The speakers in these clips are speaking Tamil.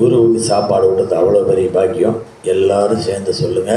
குருவுக்கு சாப்பாடு விட்டது அவ்வளோ பெரிய பாக்கியம். எல்லாரும் சேர்ந்து சொல்லுங்க.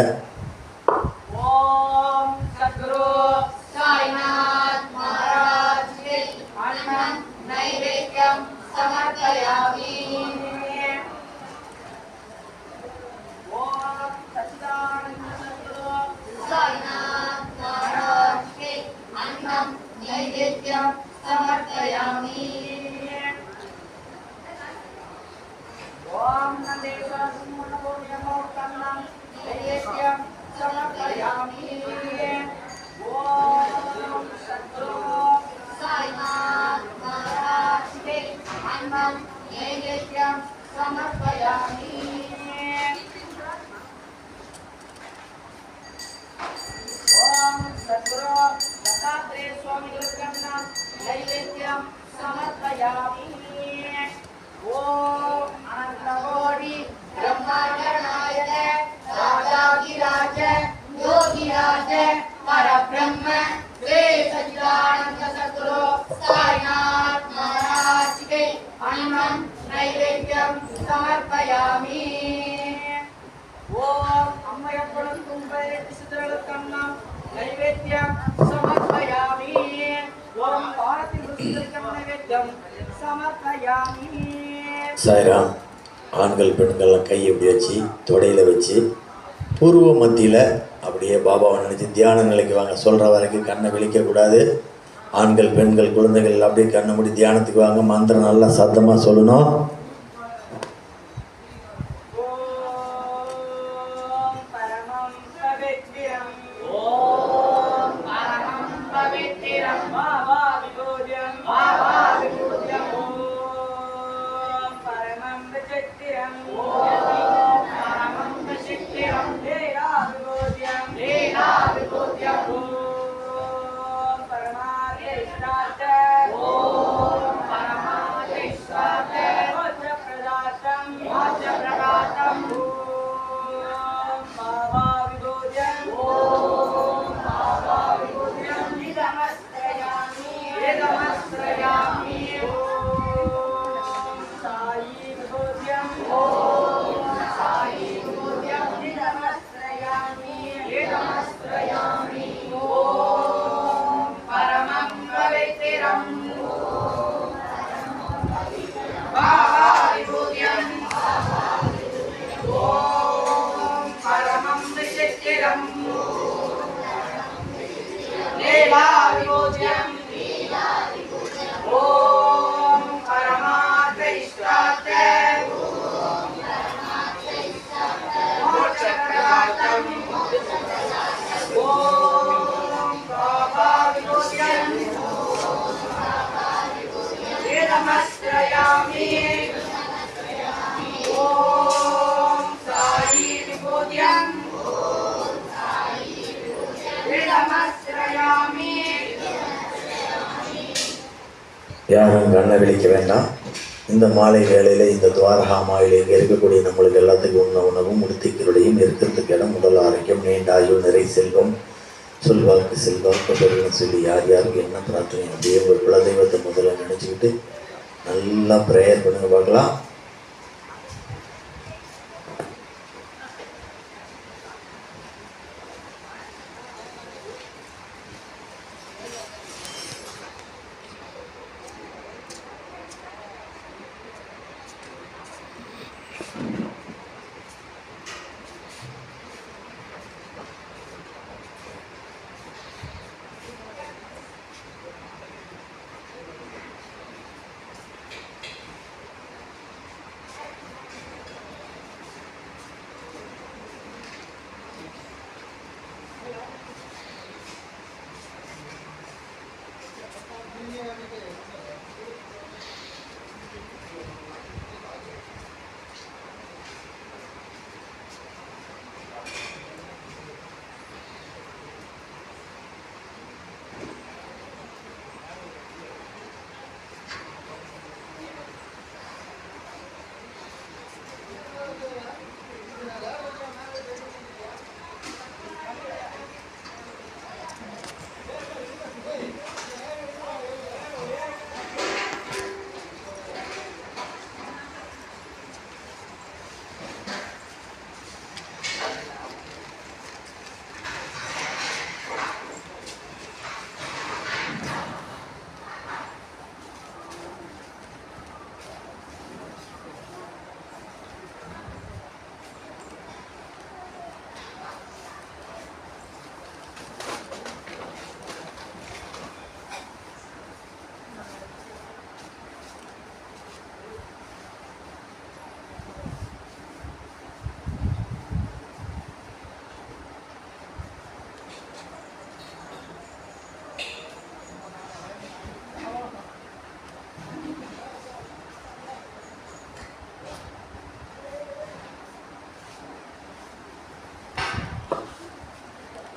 சாய்ராம். ஆண்கள் பெண்கள்லாம் கை எப்படி வச்சு தொடையில் வச்சு பூர்வ மத்தியில் அப்படியே பாபாவை நினச்சி தியான நிலைக்கு வாங்க. சொல்கிற வரைக்கும் கண்ணை விழிக்கக்கூடாது. ஆண்கள் பெண்கள் குழந்தைகள் அப்படியே கண்ணை மூடி தியானத்துக்கு வாங்க. மந்திரம் நல்லா சத்தமாக சொல்லணும். யாரும் கண்ணை விழிக்க வேண்டாம். இந்த மாலை வேளையில் இந்த துவாரகா மாயில் இங்கே இருக்கக்கூடிய நம்மளுக்கு எல்லாத்துக்கும் உணவும் உடுத்திக்கிறோடையும் இருக்கிறதுக்கு இடம், உடல் ஆரோக்கியம், நீண்ட ஆயுள், நிறை செல்வம், சொல்வாக்கு செல்வாக்கு பெருன்னு சொல்லி யார் யாருக்கு என்ன பிரார்த்தனை அப்படியே ஒரு குலதெய்வத்தை முதல்ல நினச்சிக்கிட்டு நல்லா ப்ரேயர் பண்ணுங்க பார்க்கலாம்.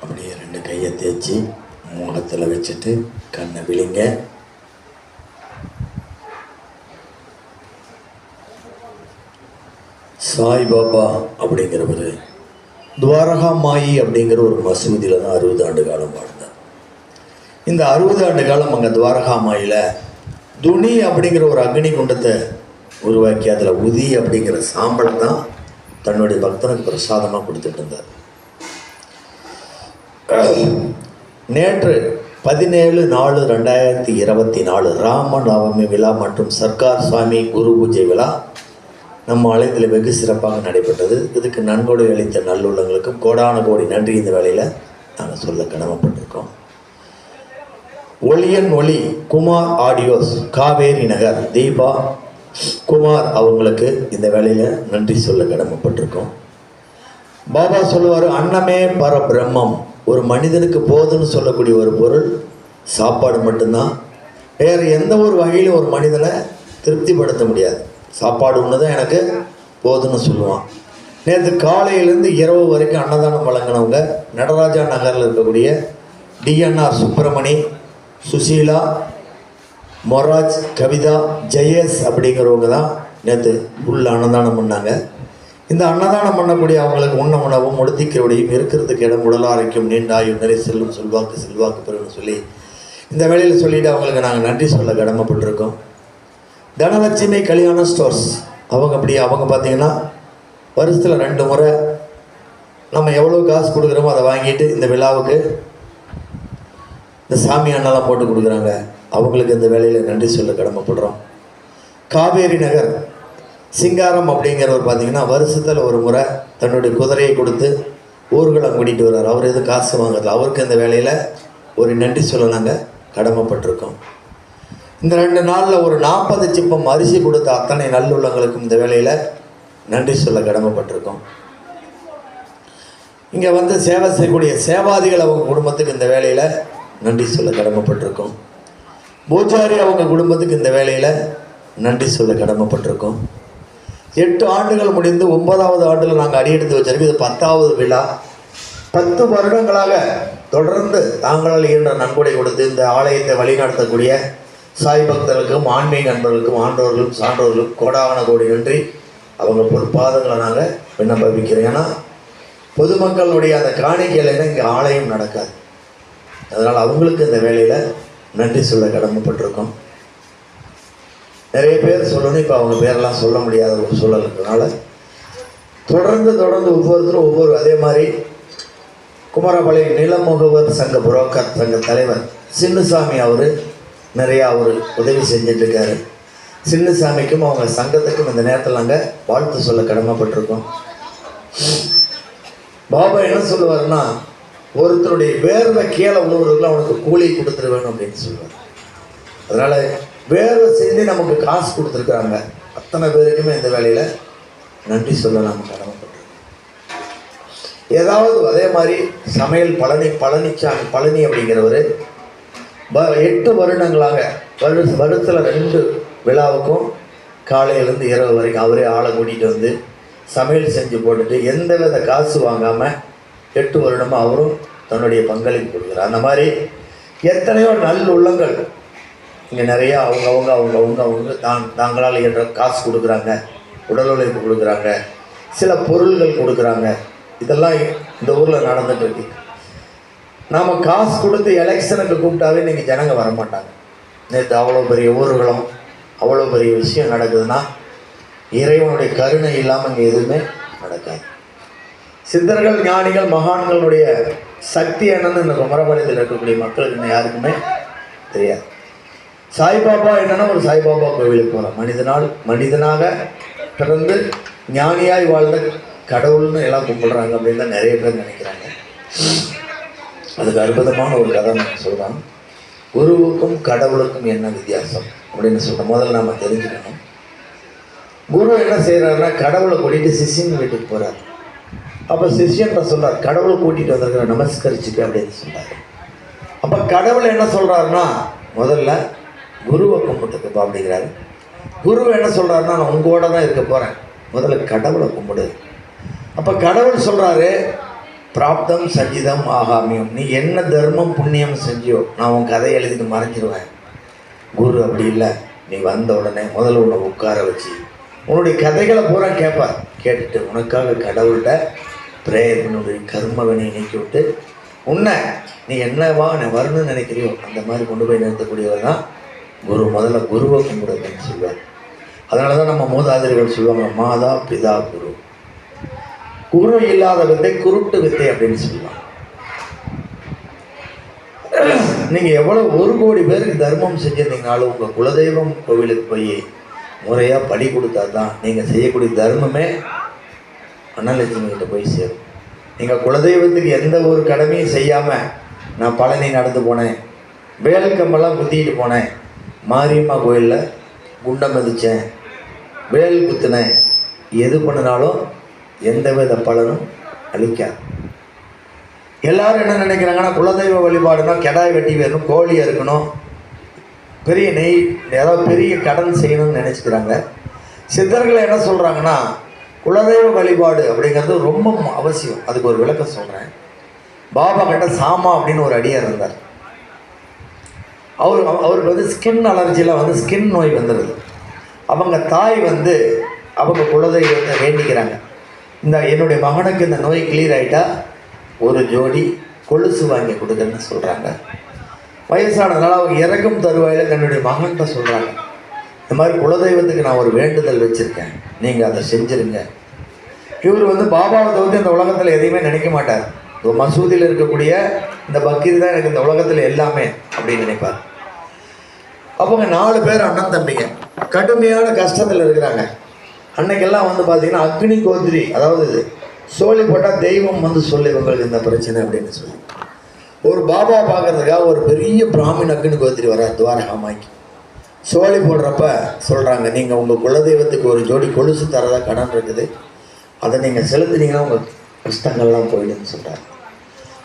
அப்படியே 2 கையை தேய்ச்சி முகத்தில் வச்சுட்டு கண்ணை விழிங்க. சாய்பாபா அப்படிங்கிறவர் துவாரகா மாயி அப்படிங்கிற ஒரு மசூதியில் தான் 60 ஆண்டு காலம் வாழ்ந்தார். இந்த 60 ஆண்டு காலம் அங்கே துவாரகா மாயில் துணி அப்படிங்கிற ஒரு அக்னி குண்டத்தை உருவாக்கி அதில் உதி அப்படிங்கிற சாம்பலை தான் தன்னுடைய பக்தனுக்கு பிரசாதமாக கொடுத்துட்டு இருந்தார். நேற்று 17/4/2024 ராம நவமி விழா மற்றும் சர்க்கார் சுவாமி குரு பூஜை விழா நம்ம ஆலயத்தில் வெகு சிறப்பாக நடைபெற்றது. இதுக்கு நன்கொடை அளித்த நல்லுள்ளங்களுக்கும் கோடான கோடி நன்றி இந்த வேளையில் நாங்கள் சொல்ல கடமைப்பட்டிருக்கோம். ஒளியன் ஒளி குமார் ஆடியோஸ் காவேரி நகர் தீபா குமார் அவங்களுக்கு இந்த வேளையில் நன்றி சொல்ல கடமைப்பட்டிருக்கோம். பாபா சொல்லுவார், அன்னமே பரபிரம்மம். ஒரு மனிதனுக்கு போதுன்னு சொல்லக்கூடிய ஒரு பொருள் சாப்பாடு மட்டும்தான். வேறு எந்த ஒரு வகையிலும் ஒரு மனிதனை திருப்திப்படுத்த முடியாது. சாப்பாடு ஒன்று தான் எனக்கு போதுன்னு சொல்லுவான். நேற்று காலையிலேருந்து இரவு வரைக்கும் அன்னதானம் வழங்கினவங்க நடராஜா நகரில் இருக்கக்கூடிய டிஎன்ஆர் சுப்பிரமணி, சுசீலா, மொராஜ், கவிதா, ஜெயஸ் அப்படிங்கிறவங்க தான் நேற்று உள்ள அன்னதானம் பண்ணாங்க. இந்த அன்னதானம் பண்ணக்கூடிய அவங்களுக்கு உணவும் உடுத்திக்கிறோடையும் இருக்கிறதுக்கு இடம், உடல் ஆரோக்கியம், நீண்ட ஆயுள், நிறை செல்லும், சொல்வாக்கு செல்வாக்கு பெறுன்னு சொல்லி இந்த வேளையில் சொல்லிவிட்டு அவங்களுக்கு நாங்கள் நன்றி சொல்ல கடமைப்பட்டிருக்கோம். தனலட்சுமி கல்யாண ஸ்டோர்ஸ் அவங்க பார்த்திங்கன்னா வருஷத்தில் 2 முறை நம்ம எவ்வளோ காசு கொடுக்குறோமோ அதை வாங்கிட்டு இந்த விழாவுக்கு இந்த சாமி அண்ணெல்லாம் போட்டு கொடுக்குறாங்க. அவங்களுக்கு இந்த வேலையில் நன்றி சொல்ல கடமைப்படுறோம். காவேரி நகர் சிங்காரம் அப்படிங்கிறவர் பார்த்திங்கன்னா வருஷத்தில் 1 முறை தன்னுடைய குதிரையை கொடுத்து ஊர்வலம் கூட்டிகிட்டு வர்றார். அவர் எதுவும் காசு வாங்குறது, அவருக்கு இந்த வேலையில் ஒரு நன்றி சொல்ல நாங்கள் கடமைப்பட்டிருக்கோம். இந்த 2 நாளில் ஒரு 40 சிப்பம் அரிசி கொடுத்த அத்தனை நல்லுள்ளங்களுக்கும் இந்த வேலையில் நன்றி சொல்ல கடமைப்பட்டிருக்கோம். இங்கே வந்து சேவை செய்யக்கூடிய சேவாதிகள் அவங்க குடும்பத்துக்கு இந்த வேலையில் நன்றி சொல்ல கடமைப்பட்டிருக்கோம். பூஜாரி அவங்க குடும்பத்துக்கு இந்த வேலையில் நன்றி சொல்ல கடமைப்பட்டிருக்கோம். 8 ஆண்டுகள் முடிந்து 9வது ஆண்டில் நாங்கள் அடியெடுத்து வச்சிருக்கோம். இது 10வது விழா. 10 வருடங்களாக தொடர்ந்து தாங்களால் இயன்ற நன்கொடை கொடுத்து இந்த ஆலயத்தை வழிநடத்தக்கூடிய சாய் பக்தர்களுக்கும் ஆன்மீக நண்பர்களுக்கும் ஆண்டோர்களும் சான்றோர்களும் கோடான கோடி நன்றி. அவங்க பொற்பாதங்களை நாங்கள் விண்ணப்பிக்கிறோம். ஏன்னா பொதுமக்களுடைய அந்த காணிக்கையில் இங்கே ஆலயம் நடக்காது. அதனால் அவங்களுக்கு இந்த வேலையில் நன்றி சொல்ல கடமைப்பட்டிருக்கோம். நிறைய பேர் சொல்லணும், இப்போ அவங்க பேரெல்லாம் சொல்ல முடியாத ஒரு சூழல் இருக்கிறதுனால தொடர்ந்து ஒவ்வொருத்தரும் ஒவ்வொரு. அதே மாதிரி குமாரபாளையம் நிலமுகவர் சங்க புரோக்கர் சங்க தலைவர் சின்னசாமி அவர் நிறையா அவர் உதவி செஞ்சிட்ருக்காரு. சின்னசாமிக்கும் அவங்க சங்கத்துக்கும் இந்த நேரத்தில் நாங்கள் வாழ்த்து சொல்ல கடமைப்பட்டிருக்கோம். பாபா என்ன சொல்லுவார்னா, ஒருத்தருடைய வேர்வை கீழே உழுவுறதுக்குள்ள அவனுக்கு கூலி கொடுத்துருவேணும் அப்படின்னு சொல்லுவார். அதனால் வேர்வை செஞ்சு நமக்கு காசு கொடுத்துருக்குறாங்க. அத்தனை பேருக்குமே இந்த வேலையில் நன்றி சொல்ல நாம் கடமைப்பட்டிருக்கோம். ஏதாவது அதே மாதிரி சமையல் பழனி அப்படிங்கிறவர் 8 வருடங்களாக வருடத்தில் 2 விழாவுக்கும் காலையிலேருந்து இரவு வரைக்கும் அவரே ஆளை கூட்டிகிட்டு வந்து சமையல் செஞ்சு போட்டுட்டு எந்த வித காசு வாங்காமல் 8 வருடமாக அவரும் தன்னுடைய பங்களிப்பு கொடுக்குறார். அந்த மாதிரி எத்தனையோ நல்லுள்ளங்கள் இங்கே நிறையா அவங்க தாங்களால் என்ற காசு கொடுக்குறாங்க, உடல் உழைப்பு கொடுக்குறாங்க, சில பொருள்கள் கொடுக்குறாங்க. இதெல்லாம் இந்த ஊரில் நடந்துகிட்ருக்கு. நாம் காசு கொடுத்து எலெக்ஷனுக்கு கூப்பிட்டாவே நீங்கள் ஜனங்க வரமாட்டாங்க. நேற்று அவ்வளோ பெரிய ஊர்களும் அவ்வளோ பெரிய விஷயம் நடக்குதுன்னா இறைவனுடைய கருணை இல்லாமல் இங்கே எதுவுமே நடக்காது. சித்தர்கள், ஞானிகள், மகான்களுடைய சக்தி என்னன்னு இந்த குமரபாளையத்தில் இருக்கக்கூடிய மக்களுக்கு இன்னும் யாருக்குமே தெரியாது. சாய்பாபா என்னன்னா, ஒரு சாய்பாபா கோவிலுக்கு போகிறோம். மனிதனாக பிறந்து ஞானியாய் வாழ்ந்த கடவுள்னு எல்லாம் கும்பிடுறாங்க அப்படின்னு தான் நிறைய பேர் நினைக்கிறாங்க. அதுக்கு அற்புதமான ஒரு கதை நான் சொல்கிறேன். குருவுக்கும் கடவுளுக்கும் என்ன வித்தியாசம் அப்படின்னு சொல்கிறேன். முதல்ல நாம் தெரிஞ்சுக்கணும். குரு என்ன செய்கிறாருன்னா, கடவுளை கூட்டிகிட்டு சிஷ்யன் வீட்டுக்கு போகிறார். அப்போ சிஷ்யன்கிட்ட சொல்கிறார், கடவுளை கூட்டிகிட்டு வந்திருக்கிற நமஸ்கரிச்சுக்க அப்படின்னு சொல்கிறார். அப்போ கடவுள் என்ன சொல்கிறாருன்னா, முதல்ல குருவை கும்பிட்டுக்கப்பா அப்படிங்கிறாரு. குரு என்ன சொல்கிறாருன்னா, நான் உங்களோட தான் இருக்க போகிறேன், முதல்ல கடவுளை கும்பிடு. அப்போ கடவுள் சொல்கிறாரு, பிராப்தம் சஞ்சிதம் ஆகாமியம், நீ என்ன தர்மம் புண்ணியம் செஞ்சியோ நான் உன் கதையை எழுதிட்டு மறைஞ்சிருவேன். குரு அப்படி இல்லை, நீ வந்த உடனே முதல்ல உன்னை உட்கார வச்சு உன்னுடைய கதைகளை பூரா கேட்பார். கேட்டுட்டு உனக்காக கடவுள்கிட்ட பிரேயர் உன்னுடைய கர்மவினை நீக்கி விட்டு உன்னை நீ என்னவா நான் வரணும்னு நினைக்கிறியோ அந்த மாதிரி கொண்டு போய் நிறுத்தக்கூடியவர் தான் குரு. முதல்ல குருவை கும்பிடுன்னு சொல்லுவார். அதனால தான் நம்ம மூதாதிரிகள் சொல்லுவாங்க, மாதா பிதா குரு. குரு இல்லாத வித்தை குருட்டு வித்தை அப்படின்னு சொல்லுவாங்க. நீங்கள் எவ்வளோ 1 கோடி பேருக்கு தர்மம் செஞ்சிருந்தீங்கனாலும் உங்கள் குலதெய்வம் கோவிலுக்கு போய் முறையாக படி கொடுத்தா தான் நீங்கள் செய்யக்கூடிய தர்மமே அன்னலட்சுமி கிட்ட போய் சேரும். நீங்கள் குலதெய்வத்துக்கு எந்த ஒரு கடமையும் செய்யாமல் நான் பழனி நடந்து போனேன், வேலுக்கம்பெல்லாம் குத்திக்கிட்டு போனேன், மாரியம்மா கோயிலில் குண்டம் மிதித்தேன், வேல் குத்துனேன், எது பண்ணினாலும் எந்த வித பலனும் அளிக்காது. எல்லாரும் என்ன நினைக்கிறாங்கன்னா, குலதெய்வ வழிபாடுனா கெடாய் வெட்டி வேணும், கோழியாக இருக்கணும், பெரிய நெய் ஏதாவது பெரிய கடன் செய்யணும்னு நினச்சிக்கிறாங்க. சித்தர்கள் என்ன சொல்கிறாங்கன்னா, குலதெய்வ வழிபாடு அப்படிங்கிறது ரொம்ப அவசியம். அதுக்கு ஒரு விளக்கம் சொல்கிறேன். பாபா கிட்ட சாமா அப்படின்னு ஒரு அடியார் இருந்தார். அவருக்கு வந்து ஸ்கின் அலர்ஜியில் ஸ்கின் நோய் வந்துடுது. அவங்க தாய் அவங்க குலதெய்வத்தை வேண்டிக்கிறாங்க, இந்த என்னுடைய மகனுக்கு இந்த நோய் கிளியர் ஆகிட்டா ஒரு ஜோடி கொலுசு வாங்கி கொடுக்குறேன்னு சொல்கிறாங்க. வயசானதுனால அவங்க இறக்கும் தருவாயில் தன்னுடைய மகன்கிட்ட சொல்கிறாங்க, இந்த மாதிரி குலதெய்வத்துக்கு நான் ஒரு வேண்டுதல் வச்சுருக்கேன், நீங்கள் அதை செஞ்சுருங்க. இவர் பாபாவை தவிர்த்து இந்த உலகத்தில் எதையுமே நினைக்க மாட்டார். மசூதியில் இருக்கக்கூடிய இந்த பக்ரீத் தான் எனக்கு இந்த உலகத்தில் எல்லாமே அப்படின்னு நினைப்பார். அப்போங்க 4 பேர் அண்ணன் தம்பிங்க கடுமையான கஷ்டத்தில் இருக்கிறாங்க. அன்னைக்கெல்லாம் பார்த்தீங்கன்னா அக்னி கோத்திரி, அதாவது சோழி போட்டால் தெய்வம் சொல்லி இவங்களுக்கு இந்த பிரச்சனை அப்படின்னு சொல்லி ஒரு பாபா பார்க்கறதுக்காக ஒரு பெரிய பிராமின் அக்னி கோத்திரி வரார் துவாரகாமாய்க்கு. சோழி போடுறப்ப சொல்கிறாங்க, நீங்கள் உங்கள் குலதெய்வத்துக்கு ஒரு ஜோடி கொலுசு தரதா கடன் இருக்குது, அதை நீங்கள் செலுத்துனீங்கன்னா உங்கள் கஷ்டங்கள்லாம் போயிடுன்னு சொல்கிறார்.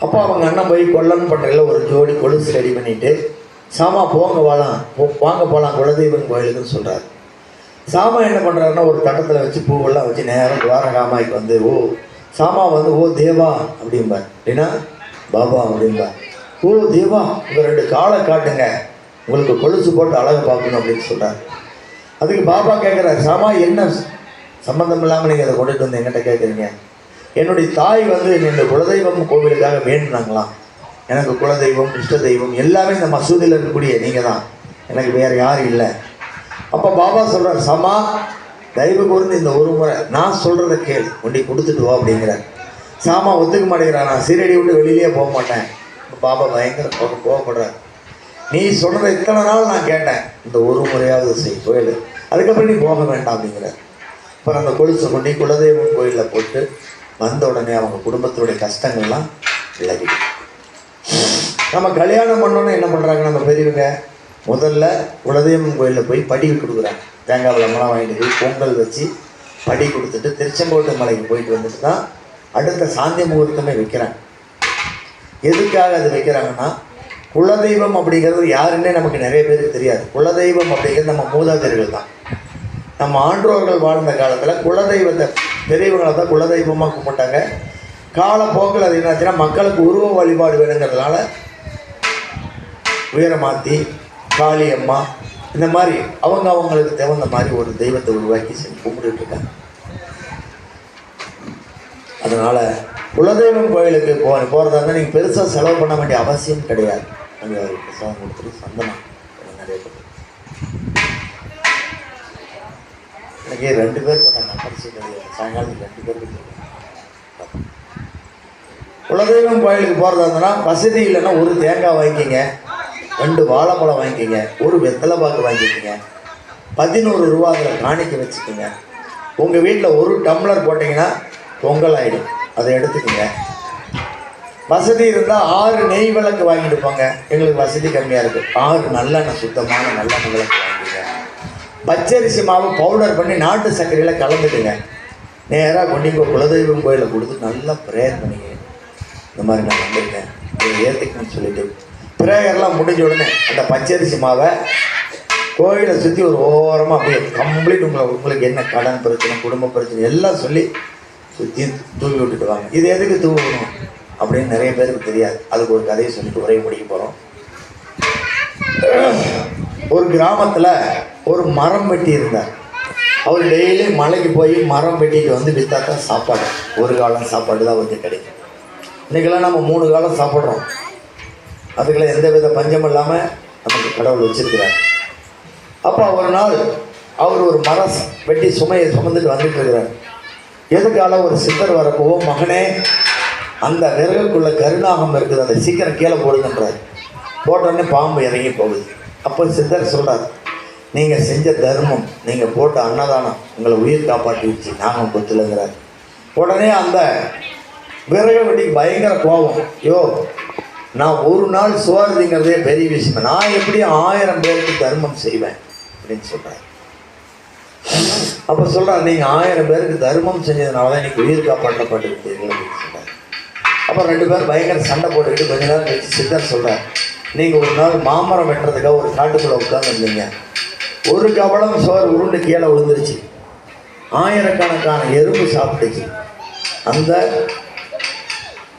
அப்போ அவங்க அண்ணன் போய் கொல்லன் பண்ணுறதுல ஒரு ஜோடி கொலுசு ரெடி பண்ணிவிட்டு, சாமா வாங்க போகலாம் குலதெய்வம் கோயிலுக்குன்னு சொல்கிறார். சாமா என்ன பண்ணுறாருன்னா, ஒரு தட்டத்தில் வச்சு பூவெல்லாம் வச்சு நேரம் துவாரகாமாய்க்கு ஓ சாமா ஓ தேவா அப்படிம்பார், அப்படின்னா பாபா அப்படிம்பார். ஓ தேவா உங்கள் 2 காலை காட்டுங்க, உங்களுக்கு கொலுசு போட்டு அழகு பார்க்கணும் அப்படின்னு சொல்கிறார். அதுக்கு பாபா கேட்குறாரு, சாமா என்ன சம்மந்தம் இல்லாமல் நீங்கள் அதை கொண்டுட்டு வந்து என்கிட்ட கேட்குறீங்க? என்னுடைய தாய் வந்து இந்த குலதெய்வம் கோவிலுக்காக வேண்டுனாங்களாம். எனக்கு குலதெய்வம் இஷ்ட தெய்வம் எல்லாமே இந்த மசூதியில் இருக்கக்கூடிய நீங்கள் தான், எனக்கு வேறு யாரும் இல்லை. அப்போ பாபா சொல்கிறார், சாமா தயவு கூர்ந்து இந்த ஒரு முறை நான் சொல்கிறத கேள், கொண்டு கொடுத்துட்டு வா அப்படிங்கிறார். சாமா ஒத்துக்க மாட்டேங்கிறான், நான் சீரடி விட்டு வெளியிலேயே போக மாட்டேன். பாபா பயங்கர கோவப்படுறார். நீ சொல்கிறத இத்தனை நாள் நான் கேட்டேன், இந்த ஒரு முறையாவது செய் கோயில், அதுக்கப்புறம் நீ போக வேண்டாம் அப்படிங்கிறார். அப்புறம் அந்த கொலுசை கொண்டு குலதெய்வம் கோயிலில் போட்டு வந்த உடனே அவங்க குடும்பத்தினுடைய கஷ்டங்கள்லாம் விலகிடும். நம்ம கல்யாணம் பண்ணோன்னு என்ன பண்ணுறாங்க நம்ம பெரியவங்க, முதல்ல குலதெய்வம் கோயிலில் போய் படி கொடுக்குறாங்க. தேங்காய் பழமெல்லாம் வாங்கிட்டு போய் பொங்கல் வச்சு படி கொடுத்துட்டு திருச்செங்கோட்டு மலைக்கு போயிட்டு வந்துட்டு தான் அடுத்த சாந்தி முகூர்த்தமே வைக்கிறாங்க. எதுக்காக அது வைக்கிறாங்கன்னா, குலதெய்வம் அப்படிங்கிறது யாருன்னே நமக்கு நிறைய பேருக்கு தெரியாது. குலதெய்வம் அப்படிங்கிறது நம்ம மூதாதையர்கள் தான். நம்ம ஆன்றோர்கள் வாழ்ந்த காலத்தில் குலதெய்வத்தை பெரியவங்களை தான் குலதெய்வமாக கும்பிட்டாங்க. காலப்போக்கில் அது என்னாச்சுன்னா மக்களுக்கு உருவ வழிபாடு வேணுங்கிறதுனால வீரமாத்தி, காளியம்மா, இந்த மாதிரி அவங்களுக்கு தகுந்த மாதிரி ஒரு தெய்வத்தை உருவாக்கி செஞ்சு கும்பிட்டுட்டு இருக்காங்க. அதனால் குலதெய்வம் கோயிலுக்கு போகிறதா இருந்தால் நீங்கள் பெருசாக செலவு பண்ண வேண்டிய அவசியம் கிடையாது. அங்கே பிரசாதம் கொடுத்துட்டு சந்தனம் நிறைய பேர் எனக்கு 2 பேர் போட்டாங்க. பரிசு சாயங்காலம் 2 பேர். குலதெய்வம் கோயிலுக்கு போகிறதா இருந்ததுன்னா வசதி இல்லைன்னா ஒரு தேங்காய் வாங்கிக்கிங்க, 2 வாழைப்பழம் வாங்கிக்கிங்க, ஒரு வெத்தலை பாக்கு வாங்கிக்கிங்க, 11 ரூபா அதில் காணிக்க வச்சுக்கோங்க. உங்கள் வீட்டில் ஒரு டம்ளர் போட்டிங்கன்னா பொங்கல் ஆகிடும், அதை எடுத்துக்கோங்க. வசதி இருந்தால் 6 நெய் விளக்கு வாங்கிட்டு போங்க. எங்களுக்கு வசதி கம்மியாக இருக்குது, 6 நல்லெண்ணெய், சுத்தமான நல்லெண்ணெய் விளக்கு வாங்கிடுங்க. பச்சரிசி மாவு பவுடர் பண்ணி நாட்டு சர்க்கரையில் கலந்துட்டுங்க. நேராக கொண்டு குலதெய்வம் கோயிலில் கொடுத்து நல்லா ப்ரேயர் பண்ணிங்க. இந்த மாதிரி நான் வந்திருக்கேன், இதை ஏற்றுக்கணும்னு சொல்லிட்டு ப்ரேயர்லாம் முடிஞ்ச உடனே அந்த பச்சரிசி மாவை கோயிலை சுற்றி ஒரு ஓரமாக அப்படியே கம்ப்ளீட் உங்களுக்கு என்ன கடன் பிரச்சனை, குடும்ப பிரச்சனை எல்லாம் சொல்லி சுற்றி தூவி விட்டுட்டு வாங்க. இது எதுக்கு தூவணும் அப்படின்னு நிறைய பேருக்கு தெரியாது. அதுக்கு ஒரு கதையை சொல்லிட்டு உரையை முடிக்க போகிறோம். ஒரு கிராமத்தில் ஒரு மரம் வெட்டி இருந்தார். அவர் டெய்லி மலைக்கு போய் மரம் வெட்டிட்டு வந்து விற்றா தான் சாப்பாடு, ஒரு காலம் சாப்பாடு தான் அவருக்கு கிடைக்கும். இன்றைக்கெல்லாம் நம்ம 3 காலம் சாப்பிட்றோம். அதுக்கெல்லாம் எந்த வித பஞ்சம் இல்லாமல் நமக்கு கடவுள் வச்சுருக்கிறார். அப்போ ஒரு நாள் அவர் ஒரு மரம் வெட்டி சுமையை சுமந்துட்டு வந்துட்டு இருக்கிறார். எதுக்கால ஒரு சித்தர் வரப்போ, மகனே அந்த விறகுக்குள்ளே கருநாகம் இருக்குது, அதை சீக்கிரம் கீழே போடுங்கன்றார். போட்டோடனே பாம்பு இறங்கி போகுது. அப்போ சித்தர் சொல்கிறார், நீங்கள் செஞ்ச தர்மம், நீங்கள் போட்ட அன்னதானம் உங்களை உயிர் காப்பாற்றிடுச்சு, நாங்கள் கொத்துலங்கிறார். உடனே அந்த விறகு வெட்டிக்கு பயங்கர கோபம். நான் ஒரு நாள் சோறுங்கிறதே பெரிய விஷயம், நான் எப்படி 1000 பேருக்கு தர்மம் செய்வேன் அப்படின்னு சொல்கிறார். அப்போ சொல்கிறார், நீங்கள் 1000 பேருக்கு தர்மம் செஞ்சதுனால தான் இன்றைக்கி உயிர் காப்பாற்றப்பட்டிருக்கீர்கள் அப்படின்னு சொல்கிறார். அப்போ 2 பேர் பயங்கர சண்டை போட்டுக்கிட்டு கொஞ்ச நேரம் கழிச்சு சித்தர் சொல்கிறார், நீங்கள் ஒரு நாள் மாமரம் வெட்டுறதுக்காக ஒரு காட்டுக்குள்ளே உட்காந்துருந்தீங்க, ஒரு கவளம் சோறு உருண்டு கீழே விழுந்துருச்சு, ஆயிரக்கணக்கான எறும்பு சாப்பிட்டுச்சு, அந்த